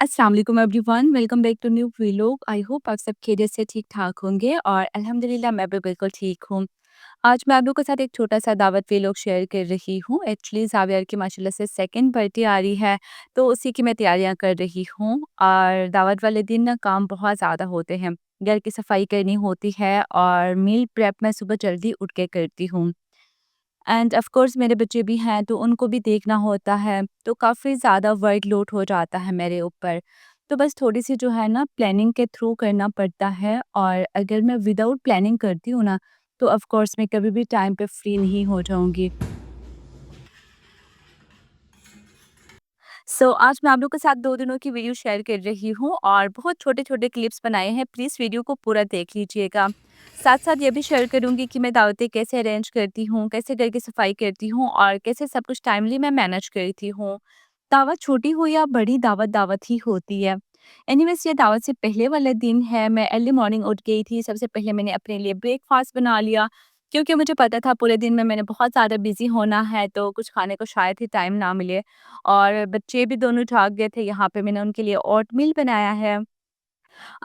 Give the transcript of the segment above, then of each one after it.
अस्सलाम वालेकुम everyone, welcome back to new vlog. I hope आप सब खैरियत से ठीक-ठाक होंगे और अल्हम्दुलिल्लाह मैं भी बिल्कुल ठीक हूँ। आज मैं आप लोगों के साथ एक छोटा-सा दावत व्लॉग शेयर कर रही हूँ। एक्चुअली ज़ावियर की माशाल्लाह से सेकंड बर्थडे आ रही है, तो उसी की मैं तैयारियाँ कर रही हूँ और दावत वाले दिन ना काम बहुत ज़्यादा होते हैं। घर की सफाई करनी होती है और मील प्रेप मैं सुबह जल्दी उठ के करती हूँ। एंड ऑफ कोर्स मेरे बच्चे भी हैं तो उनको भी देखना होता है, तो काफ़ी ज़्यादा वर्कलोड हो जाता है मेरे ऊपर। तो बस थोड़ी-सी जो है ना प्लानिंग के थ्रू करना पड़ता है और अगर मैं विदाउट प्लानिंग करती हूँ ना, तो ऑफ कोर्स मैं कभी भी टाइम पे फ्री नहीं हो जाऊँगी। आज मैं आप लोग के साथ 2 दिनों की वीडियो शेयर कर रही हूँ और बहुत छोटे-छोटे क्लिप्स बनाए हैं, प्लीज़ वीडियो को पूरा देख लीजिएगा। साथ-साथ ये भी शेयर करूँगी कि मैं दावतें कैसे अरेंज करती हूँ, कैसे घर की सफाई करती हूँ और कैसे सब कुछ टाइमली मैं मैनेज करती हूँ। दावत छोटी हो या बड़ी दावत, दावत ही होती है। एनीवेज़ ये दावत से पहले वाला दिन है, मैं अर्ली मॉर्निंग उठ गई थी, सबसे पहले मैंने अपने लिए ब्रेकफ़ास्ट बना लिया क्योंकि मुझे पता था पूरे दिन में मैंने बहुत ज़्यादा बिज़ी होना है, तो कुछ खाने को शायद ही टाइम ना मिले। और बच्चे भी दोनों जाग गए थे, यहाँ पे मैंने उनके लिए ओटमील बनाया है।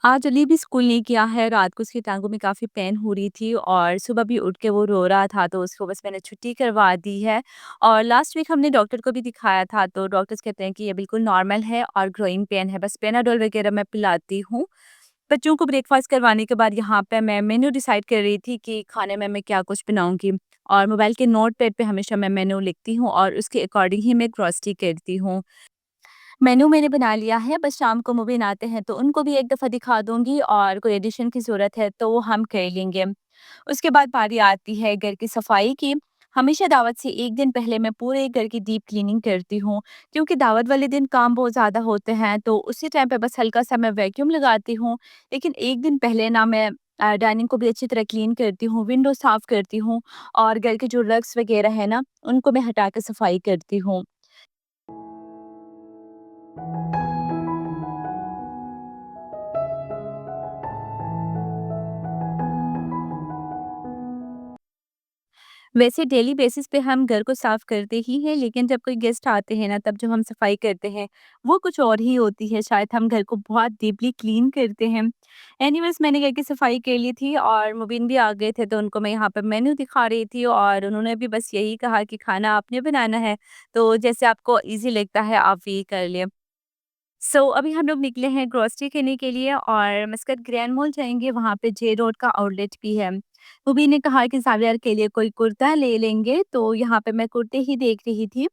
आज अली भी स्कूल नहीं गया है, रात को उसकी टाँगों में काफ़ी पेन हो रही थी और सुबह भी उठ के वो रो रहा था, तो उसको बस मैंने छुट्टी करवा दी है। और लास्ट वीक हमने डॉक्टर को भी दिखाया था, तो डॉक्टर्स कहते हैं कि ये बिल्कुल नॉर्मल है और ग्रोइंग पेन है, बस पेनाडोल वगैरह मैं पिलाती हूँ। बच्चों को ब्रेकफ़ास्ट करवाने के बाद यहाँ पे मैं मेन्यू डिसाइड कर रही थी कि खाने में मैं क्या कुछ बनाऊँगी और मोबाइल के नोटपैड पे हमेशा मैं मेन्यू लिखती हूँ और उसके अकॉर्डिंग ही मैं ग्रोसरी करती हूँ। मेन्यू मैंने बना लिया है, बस शाम को मुबीन आते हैं तो उनको भी एक दफ़ा दिखा दूँगी और कोई एडिशन की ज़रूरत है तो वो हम कर लेंगे। उसके बाद बारी आती है घर की सफाई की। हमेशा दावत से 1 दिन पहले मैं पूरे घर की डीप क्लीनिंग करती हूँ, क्योंकि दावत वाले दिन काम बहुत ज़्यादा होते हैं, तो उसी टाइम पे बस हल्का-सा मैं वैक्यूम लगाती हूँ। लेकिन 1 दिन पहले ना मैं डाइनिंग को भी अच्छी तरह क्लीन करती हूँ, विंडो साफ़ करती हूँ और घर के जो रग्स वगैरह है ना, उनको मैं हटा के सफाई करती हूँ। वैसे डेली बेसिस पे हम घर को साफ करते ही हैं, लेकिन जब कोई गेस्ट आते हैं ना, तब जब हम सफाई करते हैं, वो कुछ और ही होती है। शायद हम घर को बहुत डीपली क्लीन करते हैं। एनीवेज़ मैंने घर की सफाई कर ली थी और मुबीन भी आ गए थे, तो उनको मैं यहाँ पे मेन्यू दिखा रही थी और उन्होंने भी बस यही कहा कि खाना आपने बनाना है, तो जैसे आपको ईज़ी लगता है आप ये कर लें। अभी हम लोग निकले हैं ग्रोसरी करने के लिए और मस्कट ग्रैंड मॉल जाएँगे, वहाँ पे जे रोड का आउटलेट भी है। मुबीन ने कहा कि ज़ावियर के लिए कोई कुर्ता ले लेंगे, तो यहाँ पे मैं कुर्ते ही देख रही थी।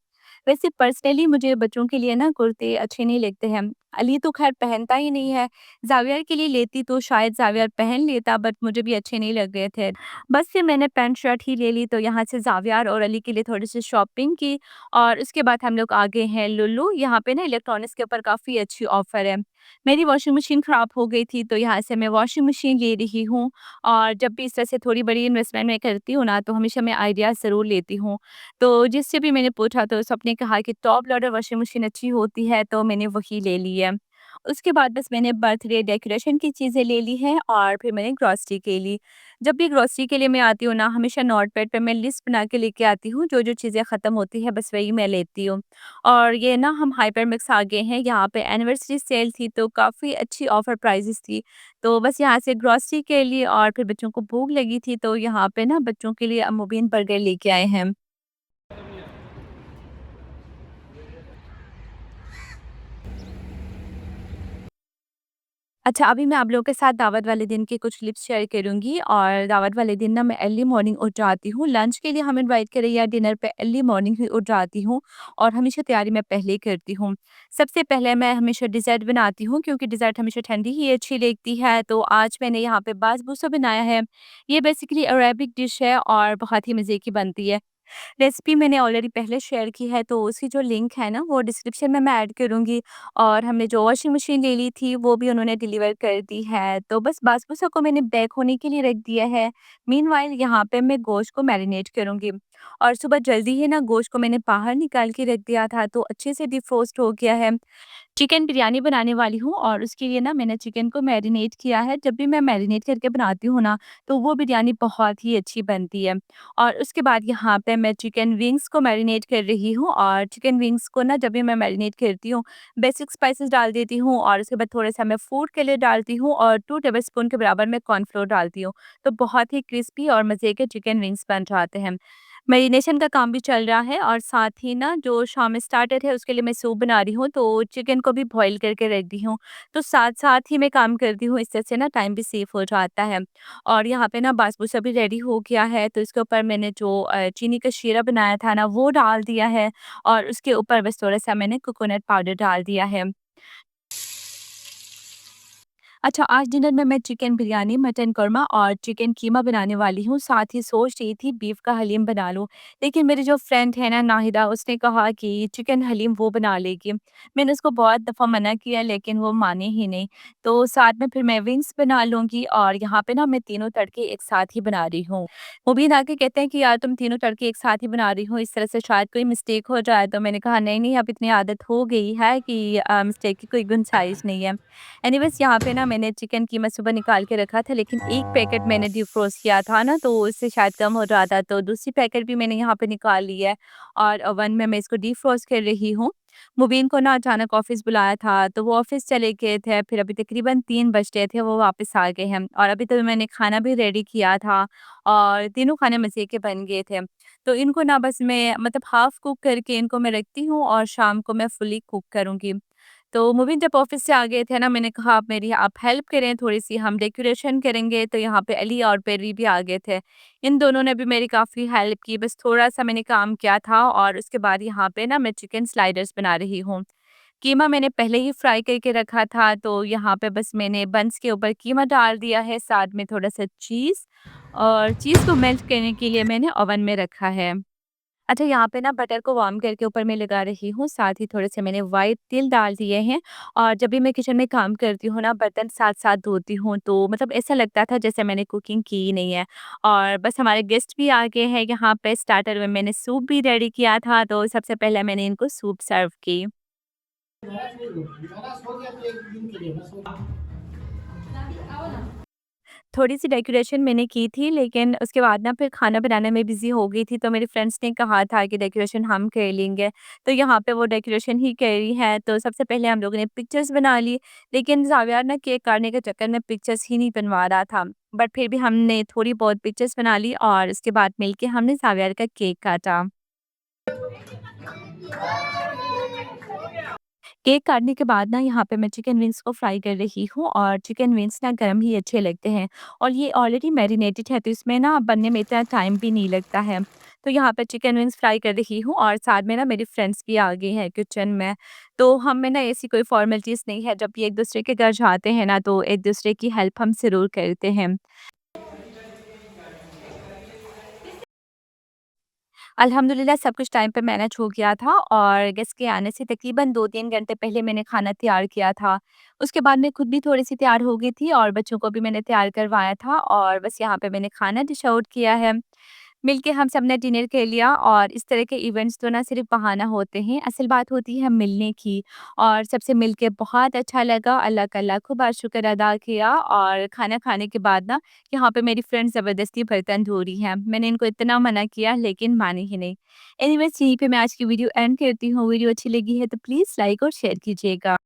वैसे पर्सनली मुझे बच्चों के लिए ना कुर्ते अच्छे नहीं लगते हैं। अली तो ख़ैर पहनता ही नहीं है। ज़ावियर के लिए लेती तो शायद ज़ावियर पहन लेता, बट मुझे भी अच्छे नहीं लग रहे थे। बस फिर मैंने पैंट शर्ट ही ले ली, तो यहाँ से ज़ावियर और अली के लिए थोड़ी-सी शॉपिंग की और उसके बाद हम लोग आ गए हैं लुलु। यहाँ पे ना इलेक्ट्रॉनिक्स के ऊपर काफ़ी अच्छी ऑफ़र है। मेरी वॉशिंग मशीन ख़राब हो गई थी, तो यहाँ से मैं वॉशिंग मशीन ले रही हूँ और जब भी इस तरह से थोड़ी बड़ी इन्वेस्टमेंट मैं करती हूँ ना, तो हमेशा मैं आइडियाज़ ज़रूर लेती हूँ। तो जिससे भी मैंने पूछा तो सबने कहा कि टॉप लोडर वॉशिंग मशीन अच्छी होती है, तो मैंने वही ले ली है। उसके बाद बस मैंने बर्थडे डेकोरेशन की चीज़ें ले ली हैं और फिर मैंने ग्रॉसरी के लिए जब भी ग्रोसरी के लिए मैं आती हूँ ना, हमेशा नोटपैड पे मैं लिस्ट बना के लेके आती हूँ, जो-जो चीज़ें ख़त्म होती हैं बस वही मैं लेती हूँ। और ये ना हम हाइपर मिक्स आ गए हैं, यहाँ पे एनिवर्सरी सेल थी तो काफ़ी अच्छी ऑफ़र प्राइसेस थी। तो बस यहाँ से ग्रोसरी के लिए और फिर बच्चों को भूख लगी थी, तो यहाँ पे ना बच्चों के लिए मुबीन बर्गर लेके आए हैं। अच्छा, अभी मैं आप लोगों के साथ दावत वाले दिन के कुछ क्लिप्स शेयर करूँगी और दावत वाले दिन ना मैं अर्ली मॉर्निंग उठ जाती हूँ। लंच के लिए हम इनवाइट करें या डिनर पे अर्ली मॉर्निंग ही उठ जाती हूँ और हमेशा तैयारी मैं पहले ही करती हूँ। सबसे पहले मैं हमेशा डिज़र्ट बनाती हूँ क्योंकि डिज़र्ट हमेशा ठंडी ही अच्छी लगती है। तो आज मैंने यहाँ पे बासबूसा बनाया है। ये बेसिकली अरेबिक डिश है और बहुत ही मज़े की बनती है। रेसिपी मैंने ऑलरेडी पहले शेयर की है, तो उसकी जो लिंक है ना वो डिस्क्रिप्शन में मैं ऐड करूँगी और हमने जो वॉशिंग मशीन ले ली थी वो भी उन्होंने डिलीवर कर दी है। तो बस बासबूसा को मैंने बेक होने के लिए रख दिया है। मीनवाइल यहाँ पे मैं गोश्त को मैरिनेट करूँगी और सुबह जल्दी ही ना गोश्त को मैंने बाहर निकाल के रख दिया था, तो अच्छे से डिफ्रोस्ट हो गया है। चिकन बिरयानी बनाने वाली हूँ और उसके लिए ना मैंने चिकन को मैरिनेट किया है। जब भी मैं मैरिनेट करके बनाती हूँ ना, तो वो बिरयानी बहुत ही अच्छी बनती है। और उसके बाद यहाँ पे मैं चिकन विंग्स को मैरिनेट कर रही हूँ और चिकन विंग्स को ना जब भी मैं मैरिनेट करती हूँ, बेसिक स्पाइसेस डाल देती हूँ और उसके बाद थोड़ा-सा मैं फूड कलर डालती हूँ और 2 टेबलस्पून के बराबर मैं कॉर्नफ्लोर डालती हूँ। तो बहुत ही क्रिस्पी और मज़े के चिकन विंग्स बन जाते हैं। मैरिनेशन का काम भी चल रहा है और साथ ही ना जो शाम में स्टार्टर है उसके लिए मैं सूप बना रही हूँ, तो चिकन को भी बॉयल करके रख दी हूँ। तो साथ-साथ ही मैं काम करती हूँ, इससे से ना टाइम भी सेव हो जाता है। और यहाँ पे ना बासबूसा भी रेडी हो गया है, तो इसके ऊपर मैंने जो चीनी का शीरा बनाया था ना वो डाल दिया है और उसके ऊपर बस थोड़ा-सा मैंने कोकोनट पाउडर डाल दिया है। अच्छा, आज डिनर में मैं चिकन बिरयानी, मटन करमा और चिकन कीमा बनाने वाली हूँ। साथ ही सोच रही थी बीफ का हलीम बना लूँ। लेकिन मेरी जो फ्रेंड है ना नाहिदा, उसने कहा कि चिकन हलीम वो बना लेगी। मैंने उसको बहुत दफ़ा मना किया लेकिन वो मानी ही नहीं। तो साथ में फिर मैं विंग्स बना लूँगी और यहाँ पे ना मैं तीनों तड़के एक साथ ही बना रही हूँ। मुबीन आके कहते हैं कि यार तुम तीनों तड़के एक साथ ही बना रही हो, इस तरह से शायद कोई मिस्टेक हो जाए। तो मैंने कहा नहीं-नहीं, अब इतनी आदत हो गई है कि मिस्टेक की कोई गुंजाइश नहीं है। एनीवेज़ यहाँ पे ना मैंने चिकन कीमा सुबह निकाल के रखा था, लेकिन 1 पैकेट मैंने डिफ्रोस्ट किया था ना, तो उससे शायद कम हो जाता, तो दूसरी पैकेट भी मैंने यहाँ पे निकाल ली है और ओवन में मैं इसको डिफ्रोस्ट कर रही हूँ। मुबीन को ना अचानक ऑफ़िस बुलाया था, तो वो ऑफ़िस चले गए थे, फिर अभी तकरीबन 3 बज रहे थे, वो वापस आ गए हैं और अभी तो मैंने खाना भी रेडी किया था और तीनों खाने मज़े के बन गए थे। तो इनको ना बस मैं मतलब हाफ़ कुक करके इनको मैं रखती हूँ और शाम को मैं फुली कुक करूँगी। तो मुबीन जब ऑफ़िस से आ गए थे ना, मैंने कहा आप मेरी आप हेल्प करें थोड़ी-सी, हम डेकोरेशन करेंगे, तो यहाँ पे अली और पेरी भी आ गए थे। इन दोनों ने भी मेरी काफ़ी हेल्प की, बस थोड़ा-सा मैंने काम किया था और उसके बाद यहाँ पे ना मैं चिकन स्लाइडर्स बना रही हूँ। कीमा मैंने पहले ही फ्राई करके रखा था, तो यहाँ पे बस मैंने बन्स के ऊपर कीमा डाल दिया है, साथ में थोड़ा-सा चीज़ और चीज़ को मेल्ट करने के लिए मैंने ओवन में रखा है। अच्छा, यहाँ पे ना बटर को वार्म करके ऊपर मैं लगा रही हूँ, साथ ही थोड़े-से मैंने व्हाइट तिल डाल दिए हैं और जब भी मैं किचन में काम करती हूँ ना, बर्तन साथ-साथ धोती हूँ, तो मतलब ऐसा लगता था जैसे मैंने कुकिंग की ही नहीं है। और बस हमारे गेस्ट भी आ गए हैं यहाँ पे, स्टार्टर में मैंने सूप भी रेडी किया था, तो सबसे पहले मैंने इनको सूप सर्व की। थोड़ी-सी डेकोरेशन मैंने की थी, लेकिन उसके बाद ना फिर खाना बनाने में बिज़ी हो गई थी, तो मेरे फ्रेंड्स ने कहा था कि डेकोरेशन हम कर लेंगे। तो यहाँ पे वो डेकोरेशन ही करी है, तो सबसे पहले हम लोगों ने पिक्चर्स बना ली, लेकिन ज़ावियार ना केक काटने के चक्कर में पिक्चर्स ही नहीं बनवा रहा था। बट फिर भी हमने थोड़ी बहुत पिक्चर्स बना ली और उसके बाद मिलके हमने ज़ावियार का केक काटा। केक काटने के बाद ना यहाँ पे मैं चिकन विंग्स को फ्राई कर रही हूँ और चिकन विंग्स ना गरम ही अच्छे लगते हैं और ये ऑलरेडी मैरिनेटेड है, तो इसमें ना बनने में इतना टाइम भी नहीं लगता है। तो यहाँ पे चिकन विंग्स फ्राई कर रही हूँ और साथ में ना मेरी फ्रेंड्स भी आ गई हैं किचन में। तो हम में ना ऐसी कोई फॉर्मेलिटीज़ नहीं है, जब भी एक दूसरे के घर जाते हैं ना, तो एक दूसरे की हेल्प हम ज़रूर करते हैं। अल्हम्दुलिल्लाह सब कुछ टाइम पे मैनेज हो गया था और गेस्ट के आने से तकरीबन 2-3 घंटे पहले मैंने खाना तैयार किया था। उसके बाद मैं खुद भी थोड़ी-सी तैयार हो गई थी और बच्चों को भी मैंने तैयार करवाया था और बस यहाँ पे मैंने खाना डिश आउट किया है। मिलके हम सबने डिनर कर लिया और इस तरह के इवेंट्स तो ना सिर्फ़ बहाना होते हैं, असल बात होती है मिलने की और सबसे मिलके बहुत अच्छा लगा। अल्लाह का लाखों बार शुक्र अदा किया और खाना खाने के बाद ना यहाँ पे मेरी फ्रेंड ज़बरदस्ती बर्तन धो रही हैं। मैंने इनको इतना मना किया लेकिन माने ही नहीं। एनीवेज़ यहीं पे मैं आज की वीडियो एंड करती हूँ। वीडियो अच्छी लगी है तो प्लीज़ लाइक और शेयर कीजिएगा।